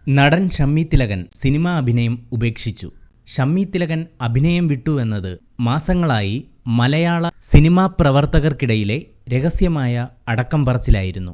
നടൻ ഷമ്മി തിലകൻ സിനിമാ അഭിനയം ഉപേക്ഷിച്ചു. ഷമ്മി തിലകൻ അഭിനയം വിട്ടു എന്നത് മാസങ്ങളായി മലയാള സിനിമാ പ്രവർത്തകർക്കിടയിലെ രഹസ്യമായ അടക്കം പറച്ചിലായിരുന്നു.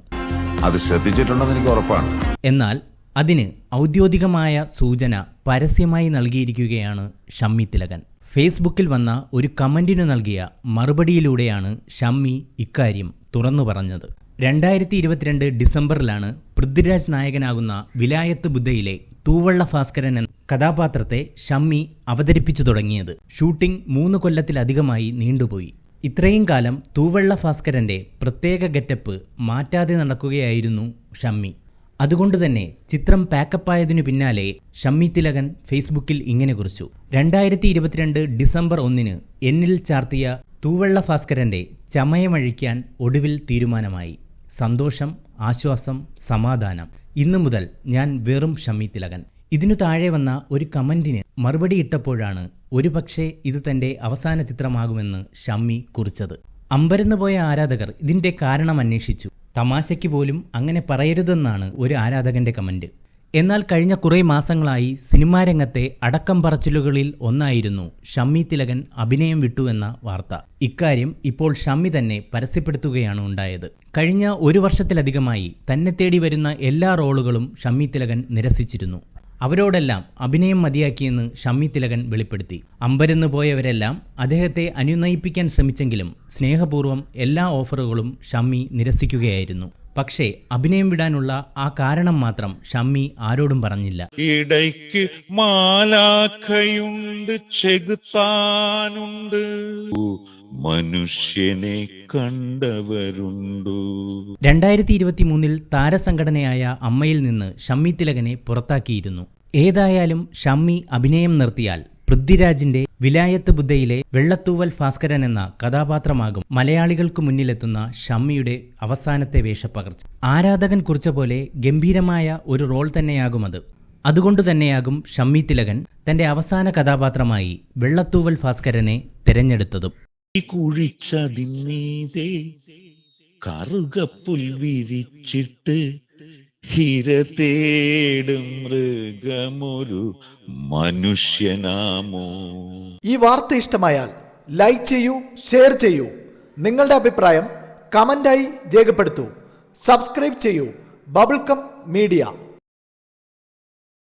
അത് ശ്രദ്ധിച്ചിട്ടുണ്ടെന്ന് എനിക്ക് ഉറപ്പാണ്. എന്നാൽ അതിന് ഔദ്യോഗികമായ സൂചന പരസ്യമായി നൽകിയിരിക്കുകയാണ് ഷമ്മി തിലകൻ. ഫേസ്ബുക്കിൽ വന്ന ഒരു കമന്റിനു നൽകിയ മറുപടിയിലൂടെയാണ് ഷമ്മി ഇക്കാര്യം തുറന്നു പറഞ്ഞത്. 2022 ഡിസംബറിലാണ് പൃഥ്വിരാജ് നായകനാകുന്ന വിലായത്ത് ബുദ്ധയിലെ തൂവള്ള ഭാസ്കരൻ എന്ന കഥാപാത്രത്തെ ഷമ്മി അവതരിപ്പിച്ചു തുടങ്ങിയത്. ഷൂട്ടിംഗ് 3 കൊല്ലത്തിലധികമായി നീണ്ടുപോയി. ഇത്രയും കാലം തൂവള്ള ഭാസ്കരന്റെ പ്രത്യേക ഗെറ്റപ്പ് മാറ്റാതെ നടക്കുകയായിരുന്നു ഷമ്മി. അതുകൊണ്ടുതന്നെ ചിത്രം പാക്കപ്പായതിനു പിന്നാലെ ഷമ്മി തിലകൻ ഫേസ്ബുക്കിൽ ഇങ്ങനെ കുറിച്ചു: 2022 ഡിസംബർ 1 എന്നിൽ ചാർത്തിയ തൂവള്ള ഭാസ്കരന്റെ ചമയമഴിക്കാൻ ഒടുവിൽ തീരുമാനമായി. സന്തോഷം, ആശ്വാസം, സമാധാനം. ഇന്നു മുതൽ ഞാൻ വെറും ഷമ്മി തിലകൻ. ഇതിനു താഴെ വന്ന ഒരു കമന്റിന് മറുപടി ഇട്ടപ്പോഴാണ് ഒരുപക്ഷെ ഇത് തന്റെ അവസാന ചിത്രമാകുമെന്ന് ഷമ്മി കുറിച്ചത്. അമ്പരന്ന് പോയ ആരാധകർ ഇതിന്റെ കാരണം അന്വേഷിച്ചു. തമാശയ്ക്ക് പോലും അങ്ങനെ പറയരുതെന്നാണ് ഒരു ആരാധകന്റെ കമന്റ്. എന്നാൽ കഴിഞ്ഞ കുറേ മാസങ്ങളായി സിനിമാ രംഗത്തെ അടക്കം പറച്ചിലുകളിൽ ഒന്നായിരുന്നു ഷമ്മി തിലകൻ അഭിനയം വിട്ടുവെന്ന വാർത്ത. ഇക്കാര്യം ഇപ്പോൾ ഷമ്മി തന്നെ പരസ്യപ്പെടുത്തുകയാണ് ഉണ്ടായത്. കഴിഞ്ഞ 1 വർഷത്തിലധികമായി തന്നെ തേടി വരുന്ന എല്ലാ റോളുകളും ഷമ്മി തിലകൻ നിരസിച്ചിരുന്നു. അവരോടെല്ലാം അഭിനയം മതിയാക്കിയെന്ന് ഷമ്മി തിലകൻ വെളിപ്പെടുത്തി. അമ്പരന്ന് പോയവരെല്ലാം അദ്ദേഹത്തെ അനുനയിപ്പിക്കാൻ ശ്രമിച്ചെങ്കിലും സ്നേഹപൂർവ്വം എല്ലാ ഓഫറുകളും ഷമ്മി നിരസിക്കുകയായിരുന്നു. പക്ഷേ അഭിനയം വിടാനുള്ള ആ കാരണം മാത്രം ഷമ്മി ആരോടും പറഞ്ഞില്ല. ഇടയ്ക്ക് മാലാഖയുണ്ട്, ചെകുത്താനുണ്ട്, മനുഷ്യനെ കണ്ടവരുണ്ടു. 2023 താരസംഘടനയായ അമ്മയിൽ നിന്ന് ഷമ്മി തിലകനെ പുറത്താക്കിയിരുന്നു. ഏതായാലും ഷമ്മി അഭിനയം നിർത്തിയാൽ പൃഥ്വിരാജിന്റെ വിലായത്ത് ബുദ്ധയിലെ വെള്ളത്തൂവൽ ഭാസ്കരൻ എന്ന കഥാപാത്രമാകും മലയാളികൾക്ക് മുന്നിലെത്തുന്ന ഷമ്മിയുടെ അവസാനത്തെ വേഷപ്പകർച്ച. ആരാധകൻ കുറിച്ച പോലെ ഗംഭീരമായ ഒരു റോൾ തന്നെയാകുമത്. അതുകൊണ്ടുതന്നെയാകും ഷമ്മി തിലകൻ തന്റെ അവസാന കഥാപാത്രമായി വെള്ളത്തൂവൽ ഭാസ്കരനെ തിരഞ്ഞെടുത്തതും. കുഴിച്ചതിന്നീതേ കറുകപ്പുൽ വിരിച്ചിട്ട് ഹിര തേടും മൃഗമൊരു മനുഷ്യനാമോ. ഈ വാർത്ത ഇഷ്ടമായാൽ ലൈക്ക് ചെയ്യൂ, ഷെയർ ചെയ്യൂ. നിങ്ങളുടെ അഭിപ്രായം കമന്റായി രേഖപ്പെടുത്തൂ. സബ്സ്ക്രൈബ് ചെയ്യൂ ബബിൾകം മീഡിയ.